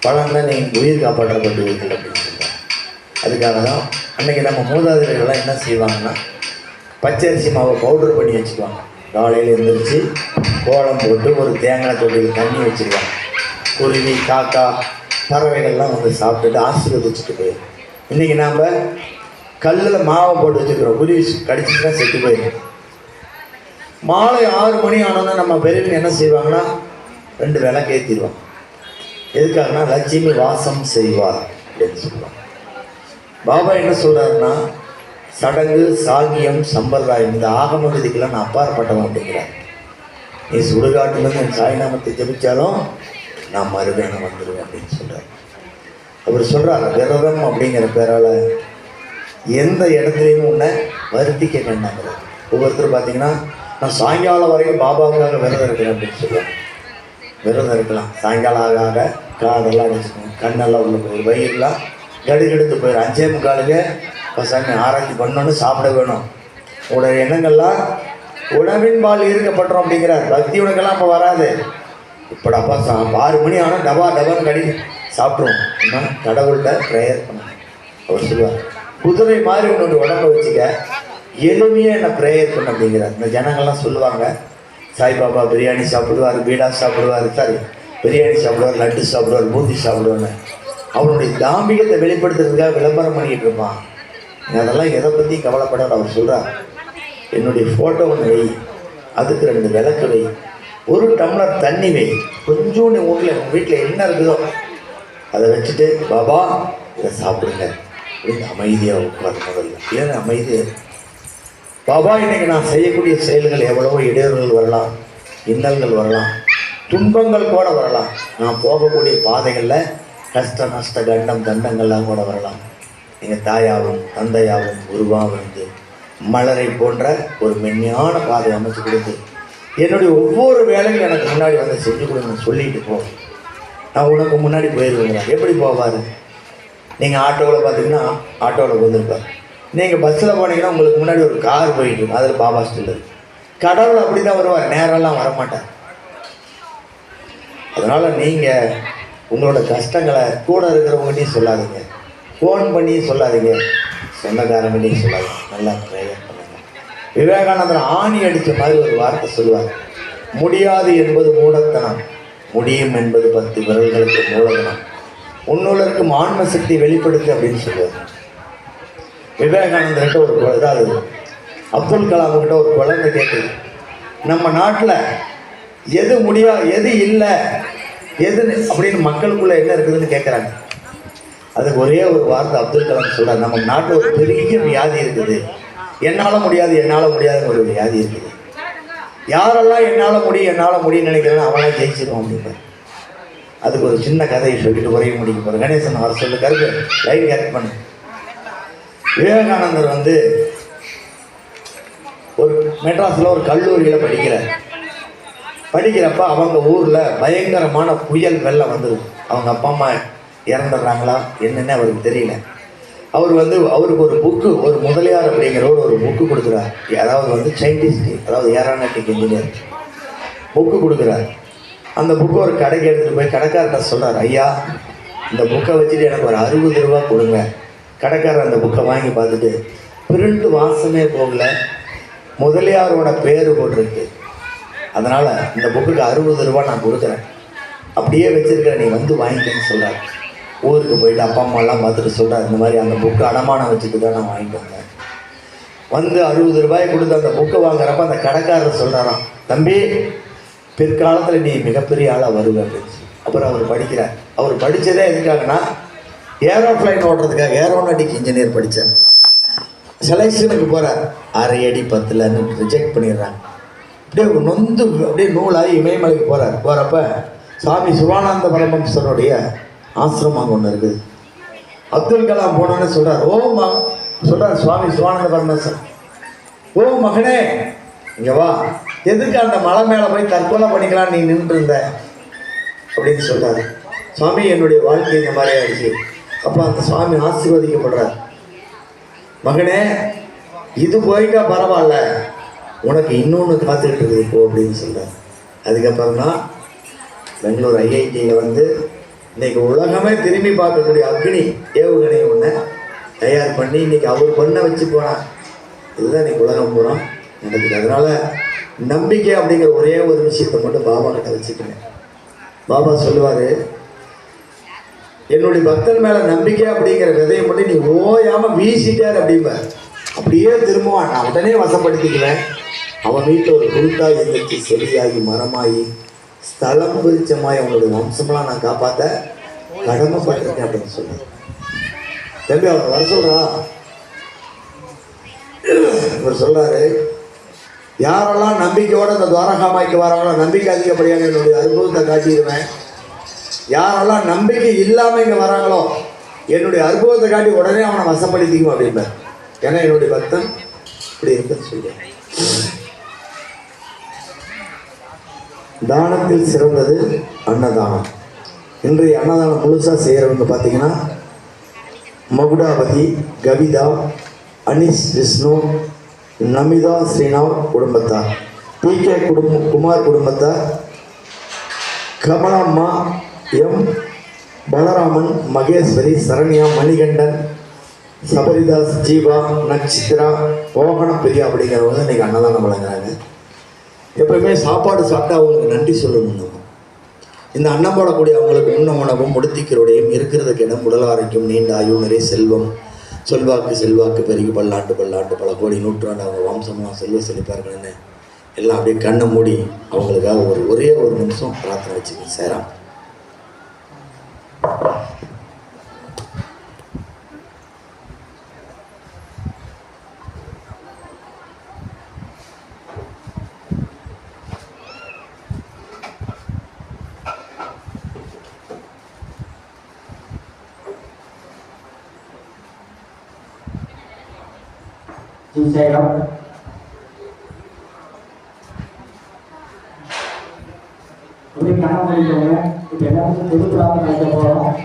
பழம்தான் நீங்கள் உயிர் காப்பாற்றப்பட்டுவீர்கள் அப்படின்னு சொல்கிறார். அதுக்காக தான் அன்றைக்கி நம்ம மூதாதையர்கள்லாம் என்ன செய்வாங்கன்னா, பச்சரிசி மாவை பவுடர் பண்ணி வச்சுக்குவாங்க. காலையில் எழுந்திரிச்சு கோலம் போட்டு ஒரு தேங்காய் தொட்டியில் தண்ணி வச்சுருவாங்க. குருவி, காக்கா, பறவைகள்லாம் வந்து சாப்பிட்டுட்டு ஆசீர்வதிச்சுட்டு போயிடும். இன்றைக்கி நாம் கல்லில் மாவை போட்டு வச்சுக்கிறோம், குருவி கடிச்சிட்டுனா செத்து போயிடும். மாலை 6 மணி ஆனோன்னா நம்ம பெரியவங்க என்ன செய்வாங்கன்னா 2 விளக்கு ஏற்றிடுவாங்க. எதுக்காகனா லட்சுமி வாசம் செய்வார் அப்படின்னு சொல்லுவாங்க. பாபா என்ன சொல்கிறாருன்னா, சடங்கு, சாங்கியம், சம்பிரதாயம், இந்த ஆகம விதிக்கெல்லாம் நான் அப்பாற்பட்டவன் அப்படிங்கிறார். நீ சுடுகாட்டுலேருந்து என் சாய்நாமத்தை ஜபிச்சாலும் நான் மறுபடியும் வந்துடுவேன் அப்படின்னு சொல்கிறார். அவர் சொல்கிறார், விரதம் அப்படிங்கிற பேரால் எந்த இடத்துலையும் உன்னை வருத்திக்க வேண்டாங்கிறார். ஒவ்வொருத்தரும் பார்த்தீங்கன்னா, நான் சாயங்காலம் வரைக்கும் பாபாவுக்காக விரதம் இருக்கிறேன் அப்படின்னு சொல்லுவாங்க. விரதம் இருக்கலாம், சாயங்காலம் ஆக காதெல்லாம் அடிச்சுக்கணும், கண்ணெல்லாம் உள்ள போயிடும், வயிறுலாம் கடுகெடுத்து போயிடும். 5:45 பசங்க ஆராய்ச்சி பண்ணணும்னு சாப்பிட வேணும். உடைய எண்ணங்கள்லாம் உணவின் பால் ஈர்க்கப்பட்டோம் அப்படிங்கிறார். பக்தி உனக்கெல்லாம் இப்போ வராது. இப்போடப்பா 6 மணி ஆனால் டபான்னு கடி சாப்பிட்ருவோம். கடவுள்கிட்ட ப்ரேயர் பண்ணணும். அவர் சொல்லுவார், குதிரை மாதிரி உன்னோட உடம்ப வச்சுக்க, எளிமையாக என்ன ப்ரேயர் பண்ண அப்படிங்கிறார். இந்த ஜனங்கள்லாம் சொல்லுவாங்க, சாய்பாபா பிரியாணி சாப்பிடுவார், பீடா சாப்பிடுவார், சாரி பிரியாணி சாப்பிடுவார், லட்டு சாப்பிடுவார், பூந்தி சாப்பிடுவான்னு அவனுடைய தாம்பிகத்தை வெளிப்படுத்துறதுக்காக விளம்பரம் பண்ணிக்கிட்டு இருப்பான். அதெல்லாம் எதை பற்றி கவலைப்படாத. அவர் சொல்கிறார், என்னுடைய ஃபோட்டோ ஒன்று வை, அதுக்கு 2 விளக்கு வை, 1 டம்ளர் தண்ணி வை, கொஞ்சோண்டு உங்கள் வீட்டில் என்ன இருக்குதோ அதை வச்சுட்டு பாபா இதை சாப்பிடுங்க அப்படின்னு அமைதியாக உட்கார். முதல்ல ஏன்னா அமைதியாக பாபா, இன்னைக்கு நான் செய்யக்கூடிய செயல்கள் எவ்வளவோ இடையூறுகள் வரலாம், இன்னல்கள் வரலாம், துன்பங்கள் கூட வரலாம், நான் போகக்கூடிய பாதைகளில் கஷ்ட நஷ்ட கண்டம் தண்டங்கள்லாம் கூட வரலாம். எங்கள் தாயாகவும் தந்தையாகவும் உருவாக இருந்து மலரை போன்ற ஒரு மென்மையான பாதை அமைச்சு கொடுத்து என்னுடைய ஒவ்வொரு வேலையும் எனக்கு முன்னாடி வந்து செஞ்சு கொடுங்க சொல்லிட்டு போ, நான் உனக்கு முன்னாடி போயிடுவேங்க. எப்படி போவார்? நீங்கள் ஆட்டோவில் பார்த்தீங்கன்னா ஆட்டோவில் வந்துருப்பார், நீங்கள் பஸ்ஸில் போனீங்கன்னா உங்களுக்கு முன்னாடி ஒரு கார் போயிட்டு இருக்கும், அதில் பாபா ஸ்டில் இருக்கு. கடவுள் அப்படி தான் வருவார், நேரெல்லாம் வரமாட்டார். அதனால் நீங்கள் உங்களோட கஷ்டங்களை கூட இருக்கிறவங்ககிட்டையும் சொல்லாதீங்க, ஃபோன் பண்ணி சொல்லாதீங்க, சொந்தக்காரங்களையும் சொல்லாதீங்க, நல்லா ப்ரேயர் பண்ணுங்க. விவேகானந்தர் ஆணி அடித்த மாதிரி ஒரு வார்த்தை சொல்லுவார், முடியாது என்பது மூடத்தனம், முடியும் என்பது 10 விரல்களுக்கு மூலதனம், உன்னுள்ள இருக்கும் ஆன்ம சக்தி வெளிப்படுத்து அப்படின்னு சொல்லுவார். விவேகானந்தர்கிட்ட ஒரு இதாவது அப்துல் கலாம் கிட்ட ஒரு குழந்தை கேட்குது, நம்ம நாட்டில் எது எது இல்லை எது அப்படின்னு மக்களுக்குள்ள என்ன இருக்குதுன்னு கேட்குறாங்க. அதுக்கு ஒரே ஒரு வார்த்தை அப்துல் கலாம் சொல்கிறார், நம்ம நாட்டில் ஒரு பெரிய வியாதி இருக்குது, என்னால் முடியாதுன்னு ஒரு வியாதி இருக்குது. யாரெல்லாம் என்னால் முடியும் நினைக்கிறேன்னு அவனாக ஜெயிச்சிடும் அப்படின்றார். அதுக்கு ஒரு சின்ன கதையை சொல்லிட்டு உரைய முடிக்க போகிறேன். கணேசன் வர சொல்லு, கருத்து லைன் கேட் பண்ணு. விவேகானந்தர் ஒரு மெட்ராஸில் ஒரு கல்லூரியில் படிக்கிறப்ப அவங்க ஊரில் பயங்கரமான புயல் வெள்ளம் வந்துடும். அவங்க அப்பா அம்மா இறந்துடுறாங்களா என்னன்னு அவருக்கு தெரியல. அவருக்கு ஒரு புக்கு, ஒரு முதலியார் அப்படிங்கிறவர் ஒரு புக்கு கொடுக்குறார். அதாவது சயின்டிஸ்ட், அதாவது ஏரோநாட்டிக் இன்ஜினியர் புக்கு கொடுக்குறார். அந்த புக்கை ஒரு கடைக்கு எடுத்துகிட்டு போய் கடைக்காரர்கிட்ட சொல்கிறார், ஐயா இந்த புக்கை வச்சுட்டு எனக்கு ஒரு 60 ரூபா கொடுங்க. கடைக்காரர் அந்த புக்கை வாங்கி பார்த்துட்டு, பிரிண்ட் வாசமே போகல, முதலியாரோட பேர் போட்டிருக்கு, அதனால் இந்த புக்குக்கு 60 ரூபா நான் கொடுக்குறேன், அப்படியே வச்சுருக்கிறேன், நீ வாங்கிக்கன்னு சொல்கிறார். ஊருக்கு போயிட்டு அப்பா அம்மாலாம் பார்த்துட்டு சொல்கிறார், இந்த மாதிரி அந்த புக்கு அடமானம் வச்சுட்டு தான் நான் வாங்கிட்டு வந்தேன். 60 ரூபாய் கொடுத்து அந்த புக்கை வாங்குறப்ப அந்த கடைக்காரர் சொல்கிறாராம், தம்பி பிற்காலத்தில் நீ மிகப்பெரிய ஆளாக வருவேன் அப்படின்னு. அப்புறம் அவர் படிக்கிறார். அவர் படித்ததே எதுக்காகனா ஏரோப்ளைன் ஓட்டுறதுக்காக, ஏரோநாட்டிக் இன்ஜினியர் படித்தார். செலெக்ஷனுக்கு போகிறார், 6 அடி 10 ரிஜெக்ட் பண்ணிடுறாங்க. அப்படியே நொந்து அப்படியே நூலாகி இமயமலைக்கு போகிறப்ப சுவாமி சிவானந்த பரமஹம்சருடைய ஆசிரமம் ஒன்று இருக்குது. அப்துல் கலாம் போனோன்னு சொல்கிறார் சுவாமி சிவானந்த பரமஹம்சர், ஓ மகனே இங்கே வா, எதுக்கு அந்த மலை மேலே போய் தற்கொலை பண்ணிக்கலாம் நீ நின்று இருந்த அப்படின்னு சொல்கிறார். சுவாமி என்னுடைய வாழ்க்கை இந்த மாதிரி ஆயிடுச்சு. அப்போ அந்த சுவாமி ஆசீர்வதிக்கப்படுறார், மகனே இது போயிட்டா பரவாயில்ல, உனக்கு இன்னொன்று காத்துக்கிட்டு இருக்குது இப்போ அப்படின்னு சொல்கிறார். அதுக்கப்புறம் தான் பெங்களூர் ஐஐடியில் இன்றைக்கி உலகமே திரும்பி பார்க்கக்கூடிய அக்னி ஏவுகணை ஒன்று தயார் பண்ணி இன்றைக்கி அவர் பண்ண வச்சு போனார். இதுதான் இன்றைக்கி உலகம் பூரா நடக்குது. அதனால் நம்பிக்கை அப்படிங்கிற ஒரே ஒரு விஷயத்தை மட்டும் பாபா கிட்ட வச்சுக்கணும். பாபா சொல்லுவார், என்னுடைய பக்தன் மேலே நம்பிக்கை அப்படிங்கிற விதையை மட்டும் நீ ஓயாமல் வீசிட்டார் அப்படிம்பார். அப்படியே திரும்புவான், நான் உடனே வசப்படுத்திக்குவேன். அவன் வீட்டில் ஒரு குருட்டாக இருந்துச்சு, செடியாகி மரமாகி ஸ்தலம் குறிச்சமாய் அவனுடைய வம்சமெல்லாம் நான் காப்பாற்ற கடமைப்பட்டிருக்கேன் அப்படின்னு சொல்லுவேன். தம்பி அவர் வர சொல்கிறா, இவர் சொல்கிறாரு, யாரெல்லாம் நம்பிக்கையோடு இந்த துவாரகாமாய்க்கு வராங்களோ நம்பிக்கை அதிகப்படியாக என்னுடைய அனுபவத்தை காட்டிடுவேன். யாரெல்லாம் நம்பிக்கை இல்லாமல் இங்கே வராங்களோ என்னுடைய அனுபவத்தை காட்டி உடனே அவனை வசப்படுத்திக்கும் அப்படின்பார். ஏன்னா என்னுடைய பக்தன் இப்படி இருக்குன்னு சொல்லுவேன். தானத்தில் சிறந்தது அன்னதானம். இன்றைய அன்னதானம் முழுசாக செய்கிறவங்க பார்த்தீங்கன்னா மகுடாபதி, கவிதா, அனிஷ் விஷ்ணு, நமிதா ஸ்ரீநாத் குடும்பத்தார், PK குமார் குடும்பத்தார், கமலம்மா, M பலராமன், மகேஸ்வரி, சரண்யா, மணிகண்டன், சபரிதாஸ், ஜீவா, நட்சித்ரா, மோகன பிரியா அப்படிங்கிறவங்க இன்னைக்கு அன்னதானம் வழங்குறாங்க. எப்பவுமே சாப்பாடு சாப்பிட்டா அவங்களுக்கு நன்றி சொல்லணும். நம்ம இந்த அன்னம் போடக்கூடிய அவங்களுக்கு உண்ண உணவும் முடித்திக்கிறோடையும் இருக்கிறதுக்கு இடம் உடல் ஆரோக்கியம் நீண்ட ஆயுள் நிறைய செல்வம் சொல்வாக்கு செல்வாக்கு பெருகி பல்லாண்டு பல்லாண்டு பல கோடி நூற்றாண்டு அவங்க வம்சமாக செல்வ செழிப்பார்கள்னு எல்லாம் அப்படியே கண்ணை மூடி அவங்களுக்காக ஒரே ஒரு நிமிஷம் பிரார்த்தனை வச்சுக்கோங்க. சேராம் Saya ini karena menunjukkan tidak dulu berapa ada orang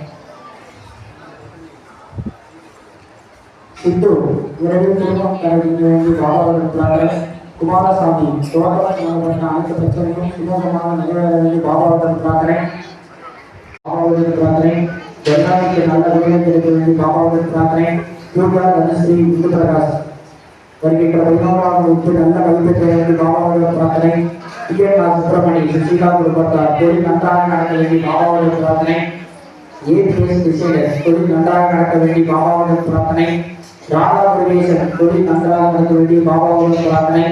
itu இரண்டு திருமணம் கருதி பாபாவின் பிரார்த்தனை குமாரசாமி தோட்டவாய் மாவட்ட அனைத்து பிரச்சனையும் சுமூகமாக நிறைவேற வேண்டி பாபாவின் பிரார்த்தனை எல்லாருக்கும் நல்ல விடுதலை கிடைக்க வேண்டி பாபாவின் பிரார்த்தனை யூகா தனஸ்ரீ இந்து பிரகாஷ் வருகின்ற 11ஆவது உப்பு நல்ல மதிப்பை பெற வேண்டி பாபாவுடைய பிரார்த்தனை. சுப்பிரமணி சுசீலா குடும்பத்தார் தொழில் நன்றாக நடக்க வேண்டி பாபாவுடைய பிரார்த்தனை. தொழில் நன்றாக நடக்க வேண்டி பாபாவுடைய பிரார்த்தனை. ராதா முருகேசன் தொழில் நன்றாக நடக்க வேண்டி பாபாவுடைய பிரார்த்தனை.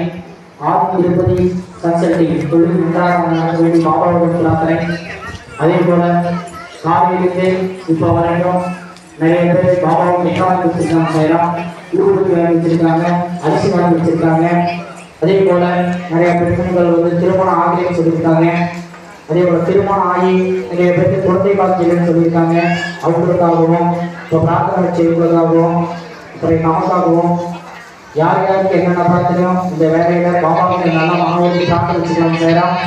ஆதி திருப்பதி கன்சல்டிங் தொழில் நன்றாக நடக்க வேண்டி பாபாவுடைய பிரார்த்தனை. அதே போல காலையிலிருந்து இப்போ வரைக்கும் நிறைய பேர் பாபாவுக்கு எக்காலம் வச்சிருக்காங்க. செய்யலாம் ஊருக்கு வாங்கி வச்சிருக்காங்க, அரிசி வாங்கி வச்சிருக்காங்க. அதே போல நிறைய பெண்கள் திருமணம் ஆகியம் சொல்லியிருக்காங்க. அதே போல திருமணம் ஆகி நிறைய பேருக்கு குழந்தை பாக்கியம்னு சொல்லியிருக்காங்க. அவங்களுக்காகவும் இப்போ பிரார்த்தனை செய்வதற்காகவும் அப்புறம் நமக்காகவும் யார் யாருக்கு என்னென்ன பிரார்த்தனையும் இந்த வேலையில பாபாவுக்கு நல்லா மாணவர்களுக்கு பிரார்த்தனை வச்சுக்கலாம். செய்யலாம்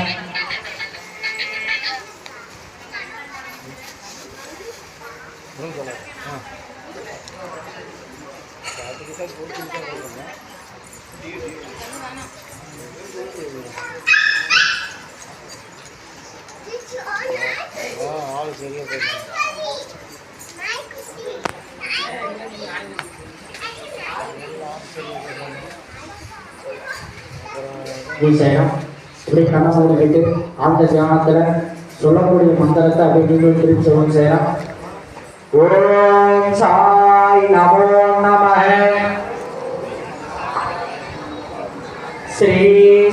இப்படி கண்ணை கேட்டு ஆழ்ந்த தியானத்துல சொல்லக்கூடிய மந்திரத்தை அப்படியே நீங்கள் திருப்பி சொல்லணும். செய்யலாம். ஓம் சாய் நமோ நமஹ. ஸ்ரீ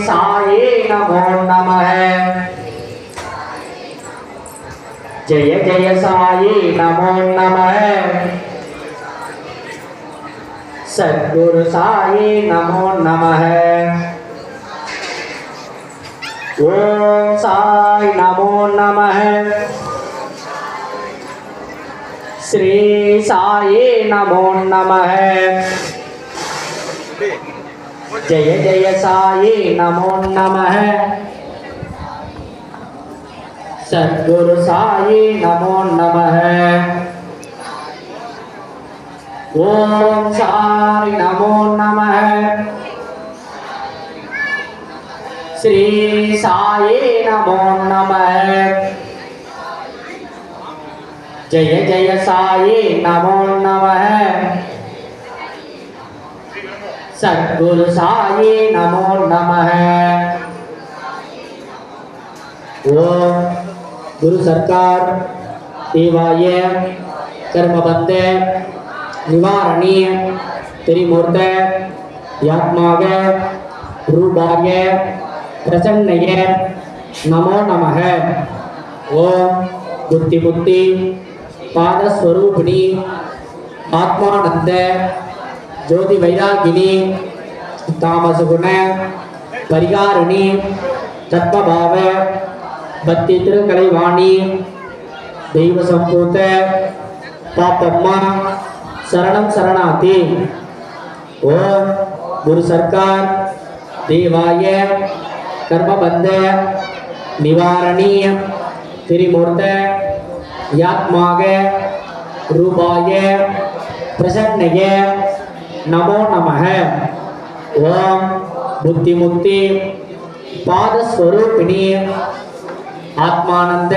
சாயே நமோ நமஹ. ஜெய ஜெய சாயே நமோ நமஹ. சத்குரு சாயே நமோ நமஹ. ஓம் சாய் நமோ நமஹ. ஸ்ரீ சாயே நமோ நமஹ. ஜெய ஜெய சாயே நமோ நமஹ. சத்குரு சாயே நமோ நமஹ. ஓம் சாய் நமோ நமஹ. ஸ்ரீ சாயே நமோ நமஹ. ஜெய ஜெய சாயே நமோ நமஹ. சத்குரு சாயே நமோ நமஹ. ஓம் குரு சர்க்கார் தேவாய கர்மபந்த நிவாரணி திரிமூர்த்த யாத்மாக ரூபாய பிரசன்னய நமோ நமஹ. ஓம் புத்தி புத்தி பாதஸ்வரூபிணி ஆத்மானந்த ஜோதி வைராகினி தாமசகுண பரிகாரிணி தத்மபாவ பக்தி திருக்கலைவாணி தெய்வ சம்பூத பாப்பம்மா சரணம் சரணாதி. ஓம் குரு சர்க்கார் தேவாய கர்மபந்த நிவாரணி திரிமூர்த்த யாத்மாக ரூபாய பிரசன்னய நமோ நமஹ. ஓம் புத்தி முக்தி பாதஸ்வரூபிணி ஆத்மானந்த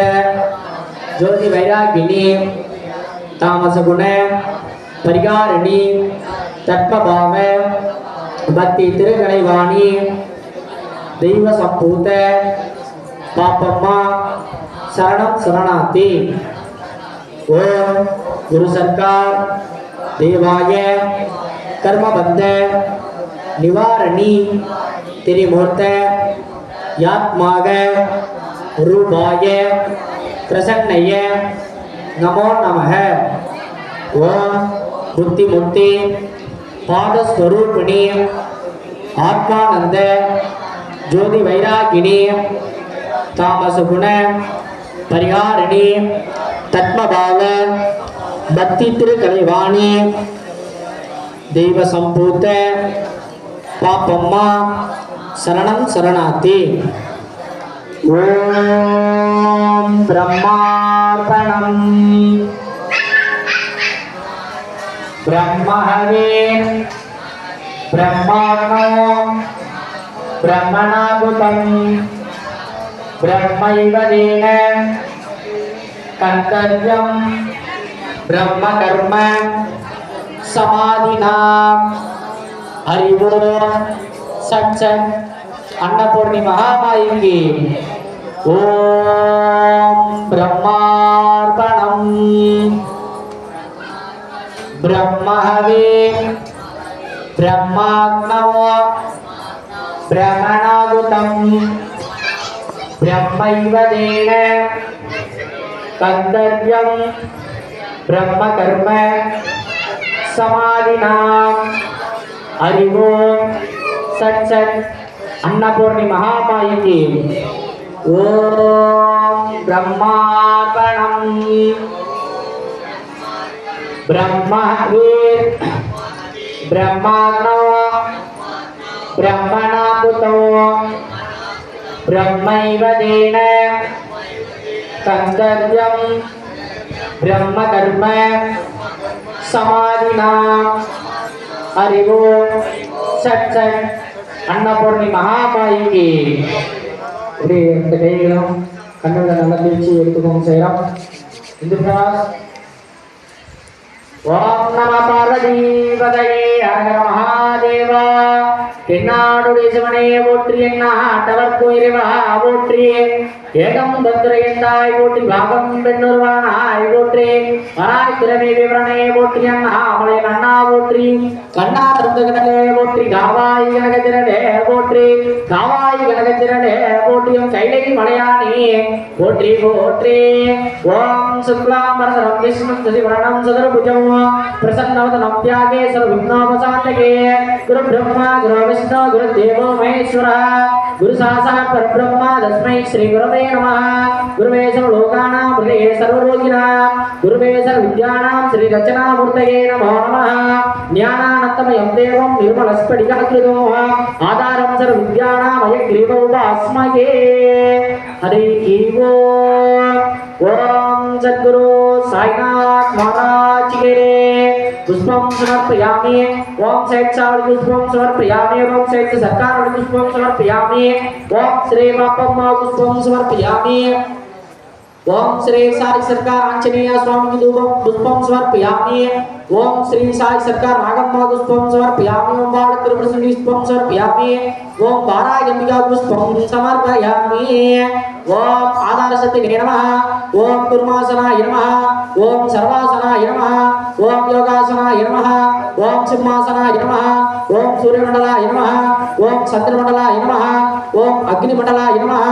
ஜோதி வைராகினி தாமசகுண பரிகாரணி தத்மபாவ பக்தி திருக்கலைவாணி தெய்வ சம்பூத பாப்பம்மா சரணம் சரணாத்தி. ஓம் குரு சர்க்கார் தேவாய கர்மபந்த நிவாரணி திரிமூர்த்த யாத்மாக ரூபாய பிரசன்னய நமோ நமः. ஓம் புத்திமுக்தி பாதஸ்வரூபிணி ஆத்மானந்த ஜோதி வைராகினி தாமசகுண பரிகாரிணி தத்மபாவ பக்தி திருக்கலைவாணி தெய்வ சம்பூத்த பாப்பம்மா சரணம் சரணாத்தி. ஓம் பிரம்மார்ப்பணம் பிரம்மஹவே பிரம்மாணோ பிரம்மணாபுதம் பிரம்மைவதேன கர்த்தவ்யம் பிரம்ம கர்ம சமாதினா. ஹரிஓ சச்சன் अन्नपूर्णी महामाई की ओम ब्रह्मार्पणम ब्रह्महवे ब्रह्माग्नव ब्रह्मणागुतम ब्रह्मैवदेन कर्तव्यं ब्रह्मकर्म समाधिना. हरिओ सच्चन अन्नपूर्णी महामाई की ओम ब्रह्मार्पणम ब्रह्मवे ब्रह्माग्नव ब्रह्मणाभूतो ब्रह्मैवदेन कर्तव्यं ब्रह्मकर्म समाधिना. हरिओ सच्चन अन्नपूर्णी महामाई की. இப்படி இந்த கைகளும் கண்ணுல நல்லா பிரிச்சு எடுத்துக்கோங்க செய்யறோம். இந்த பிராஸ் ஓம் நம பார்வதீபதையே ஹர மகாதேவா. தென்னாடுடைய சிவனே போற்றி என்னாட்டவர்க்கு இறைவா போற்றி. ஏகம் தத்துரையந்தாய் போற்றி பாகம் பெண்ணுருவானாய் போற்றி. வராய் திறமை விவரணே போற்றி அண்ணாமலை கண்ணா போற்றி. கண்ணா இருந்தகனே போற்றி. காவாய் கனகத்திரனே போற்றி. காவாய் கனகத்திரனே போற்றியும் கைலை மலையானே போற்றி போற்றி. ஓம் சுக்லாம் வரதரம் விஷ்ணு சசிவரணம் சதுர்புஜம் प्रसन्नवदनं त्यागे सर्वविघ्नोपशान्तये. गुरु ब्रह्मा गुरु विष्णु गुरु देवो महेश्वरः गुरु साक्षात् परब्रह्म तस्मै श्री गुरवे नमः. गुरुवे सर्वलोकानां हृदये सर्वरोगिणां गुरुवे सर्वविद्यानां श्री रचनामूर्तये नमो नमः. ज्ञानानन्दमयं देवं निर्मलस्फटिकाकृतिम् आधारं सर्वविद्यानां हयग्रीवोपास्महे. हरि ओम्. ओम सद्गुरु साईनाथ महाराज के पुष्पम समर्पयामि. ओम सैत सावली पुष्पम समर्पयामि. ओम सैत सरकार पुष्पम समर्पयामि. ओम श्री बापम्मा पुष्पम समर्पयामि. ओम श्री साई सरकार आंजनेय स्वामी धूपम पुष्पम समर्पयामि. ओम श्री साई सरकार नागम्मा पुष्पम समर्पयामि. ओम बाल त्रिपुरसुंदरी पुष्पम समर्पयामि. ओम बाराय अंबिका पुष्पम समर्पयामि. ओम आधार सत्य नमः. ओम कुर्मासनाय नमः. ओम सर्वासनाय नमः. ओम योगासनाय नमः. ओम सिंहासनाय नमः. ओम सूर्यमंडलाय नमः. ओम चंद्रमंडलाय नमः. ओम अग्निमंडलाय नमः.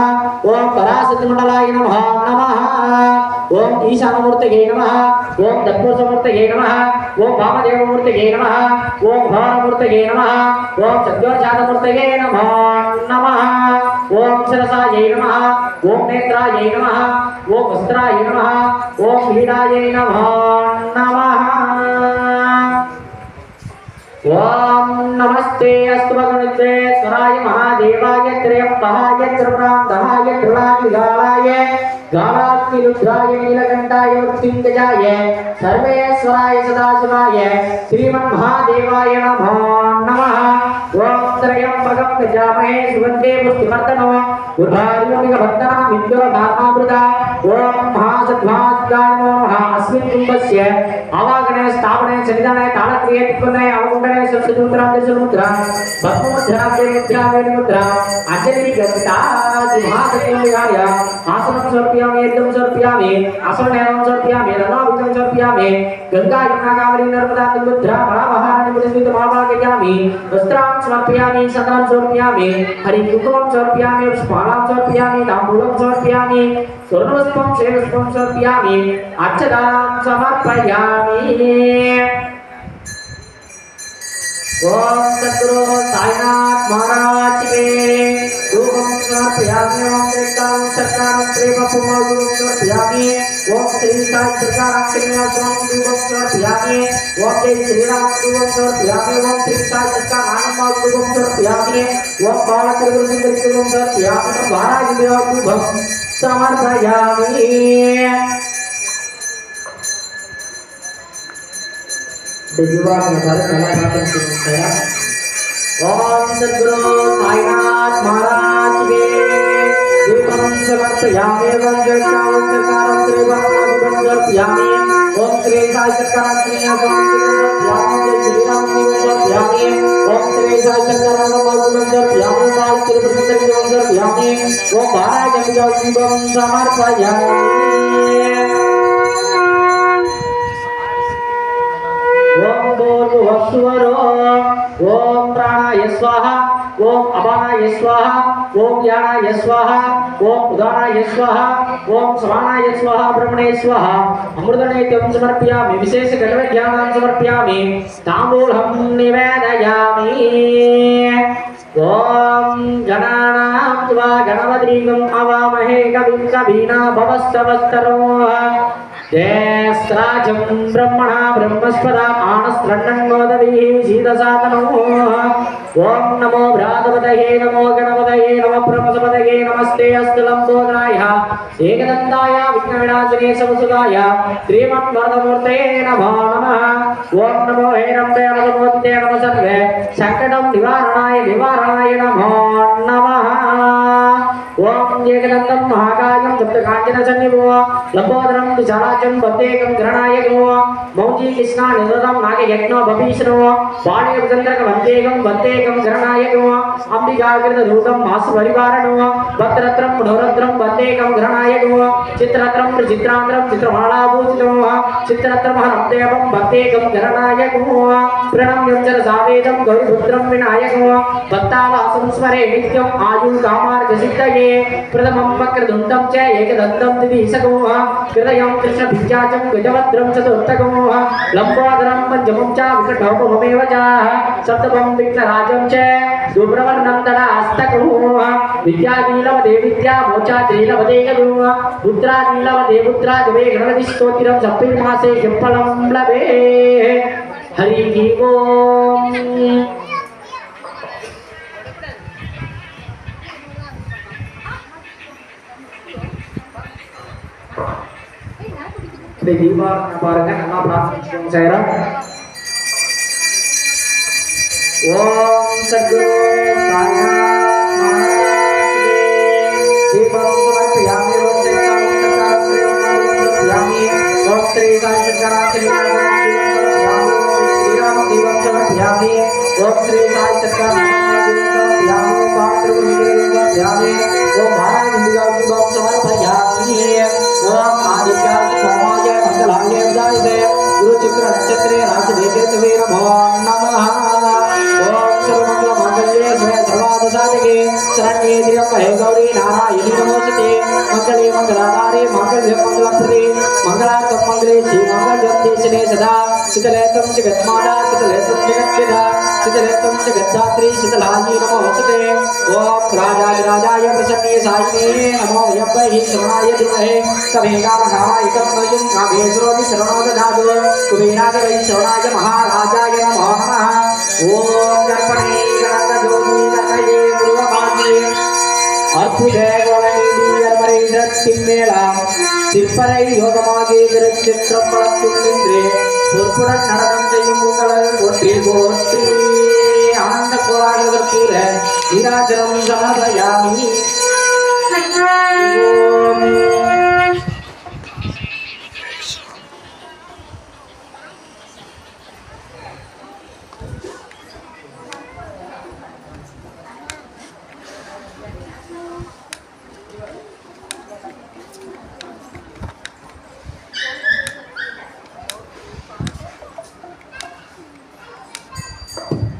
ओम पराशक्ति मंडलाय नमः. ओम ईशानमूर्तये नमः. ओम तत्पुरुषमूर्तये नमः. ओम वामदेवमूर्तये नमः. ओम भवानमूर्तये नमः. ओम सद्योजातमूर्तये नमः. ओम शिरसायै नमः. ओम नेत्रायै नमः. ओम वस्त्राय नमः. ओम हीरायै नमः. ओम नमस्ते अस्तु भगवते स्वराय महादेवाय त्र्यंबकाय त्रिपुरांतकाय त्रिलालिगालाय गालात्मिरुद्राय नीलकंठाय मृत्युंजयाय सर्वेश्वराय सदाशिवाय श्रीमन्महादेवाय नमो नमः. ओम त्र्यंबकं गजामहे सुगन्धे पुष्टिवर्धनम् उदारियोनिकभक्ताः विद्योदात्मावृता ओम महासद्भास्दानो अस्मिन् कुम्भस्य आवागणे स्थापने सन्निधाने तालक्रिये तिक्वने अवकुण्डने संस्कृतमुद्रा दर्शनमुद्रा भस्ममुद्रा वेदमुद्रा वेदमुद्रा अंजलि गता महासद्योनिकाय आसनं समर्पयामि एकदं समर्पयामि आसनं समर्पयामि रणावितं समर्पयामि गंगा यमुना कावेरी नर्मदा तुंगभद्रा महाभारत पुरस्कृत महाभागयामि वस्त्रां समर्पयामि सन्दनं समर्पयामि हरिकुकुमं समर्पयामि पुष्पाणां समर्पयामि ताम्बूलं समर्पयामि स्वर्णपुष्पं शेषपुष्पं समर्पयामि अक्षतां समर्पयामि ओम सद्गुरु साईनाथ महाराज के धूपं समर्पयामि ओम देवतां सरकारं प्रेमपूर्वकं समर्पयामि ओम श्री साई सरकारं श्रीनिवासं धूपं समर्पयामि ओम जय श्रीराम धूपं समर्पयामि ओम श्री साई सरकार आनंद धूपं समर्पयामि ओम बालकृष्ण धूपं समर्पयामि महाराज धूपं समर्पयामि दिव्यवाद नगर कला प्राप्त किया ओम सद्गुरु साईनाथ महाराज के दीपं समर्पयामि ओम जय श्रीराम सरकारं श्रीवासुदेवं समर्पयामि ओम श्री साई सरकारं श्रीनिवासं समर्पयामि जय श्रीराम समर्पयामि ओम श्री साई सरकारं समर्पयामि बाल त्रिपुर समर्पयामि ओम महाराज दीपं समर्पयामि ओम भूर्भुवस्सुवरो ओम प्राणाय स्वाहा ओम अपानाय स्वाहा ओम ज्ञानाय स्वाहा ओम उदानाय स्वाहा ओम समानाय स्वाहा ब्रह्मणे स्वाहा अमृतनेत्यं समर्पयामि विशेष घटव ज्ञानं समर्पयामि ताम्बूलं निवेदयामि ओम गणानां त्वा गणपतिं अवामहे कविं कवीनाभवस्तवस्तरो जयस्त्राजं ब्रह्मणा ब्रह्मस्पदा आनस्त्रण्णोदभिः शीतसादनो ओम नमो भ्रातपतये नमो गणपतये नमो ब्रह्मसपतये नमस्ते अस्तु लंबोदराय एकदन्ताय विघ्नविनाशिने समसुदाय श्रीमद्वरदमूर्तये नमो नमः ओम नमो हेरम्बे नमोते नमः सर्वे संकटं निवारणाय नमो नमः ओम एकदन्तं महाकायं सप्तकाञ्चन सन्निभो लंबोदरं विशालाचं वन्देकं गणनायको मौजी कृष्णा निरतं नागयज्ञो बभीष्णो वाणीचन्द्रक वन्देकं गणनायको अंबिकाकृतरूपं मासु परिवारणो भद्रत्रं मनोरत्रं वन्देकं गणनायको चित्रत्रं चित्रान्द्रं चित्रमालाभूषितो चित्रत्रमहं देवं वन्देकं गणनायको प्रणम्यं च सावेदं गौरीपुत्रं विनायको भक्तावासं स्मरे नित्यं आयुर्कामार्गसिद्धये प्रथमं वक्रतुण्डं च एकदन्तं द्विदिशको हृदयं कृष्णभिज्जाचं गजवक्त्रं चतुर्थको लम्बोदरं पञ्चमं च विकटोपमेव च सप्तमं विघ्नराजं च सुब्रह्मण्यं तदास्तको विद्यानीलवदे विद्या मोक्षात्रीलवदे गदो पुत्रानीलवदे पुत्रागवे गणपतिस्तोत्रं सप्तमासे फलं लभे हरिः ओम दीवा பாருங்க நல்லா பிரார்த்திச்சுக்கோங்க சேரா ஓம் சத்குரு சாய்நாத் மகாராஜ் தீபம் समर्पयामि ओम श्री साई सरकार श्रीराम दीपं समर्पयामि ओम श्री साई सरकार समर्पयामि ओम महाराज दीपं समर्पयामि ओम आदित्य सोमाय मंगलाय उदयाय गुरु चक्र नक्षत्रे राज देवे तवे नमो नमः ओम सर्वमंगल मंगल्ये सर्वार्थ साधके शरण्ये त्र्यंबके गौरी नारायणी नमोस्तुते मंगले मंगलाधारे मंगल्ये मंगलप्रदे मंगलार्थं मंगले श्री मंगलं देशने सदा शीतलेतं जगन्माता शीतलेतं जगत्पिता शीतलेतं जगद्धात्री शीतलायै नमोस्तुते ओम राजाय प्रसन्ने सायिने नमो यज्ञहि शरणाय धीमहि कवेगामहाय कम्मयं कामेश्वरोऽपि शरणो ददातु कुबेराय वै शरणाय महाराजाय नमो नमः ओम दर्पणे गणपतयोगी गणपये गुरुवाक्ये अद्भुते गोणनीति अर्पणे शक्तिमेला சிற்பரை யோகமாகி திருச்சிற்றம் வளர்த்தும் நின்றே பொற்புடன் நடனம் செய்யும் உங்களல் ஒன்றி போற்றி ஆனந்த கோலாகவர் கூற நிராஜனம் சமதயாமி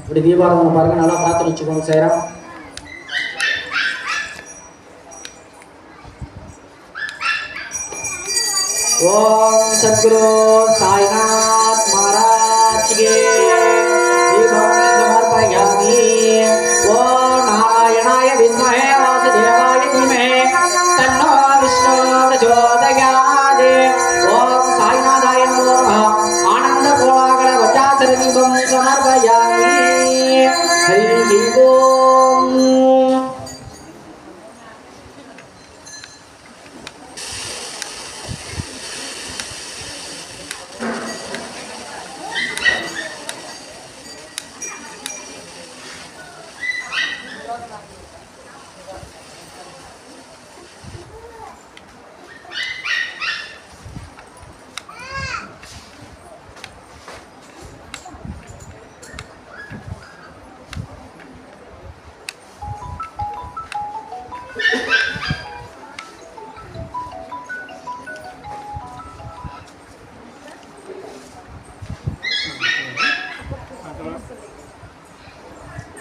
இப்படி தீபாராதனை பாருங்க, நல்லா பார்த்து வச்சுக்கோங்க சார். ஓம் சத்குரு சாய்நாத் महाराज के दीपं समर्पयामि। ओम नारायणाय विद्महे वासुदेवाय धीमहि तन्नो विष्णुः प्रचोदयात्। ओम साईनाथाय नमो नमः। आनंद कोलाहल वज्राचल दीपं समर्पयामि। हरि ओम।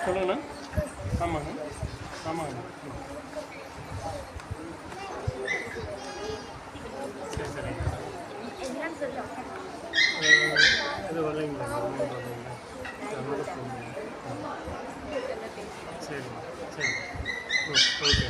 சொல்லுங்கண்ணா. ஆமாங்க ஆமாங்க. சரி சரிங்க. இது வரலைங்களா? சரி சரி ஓகே.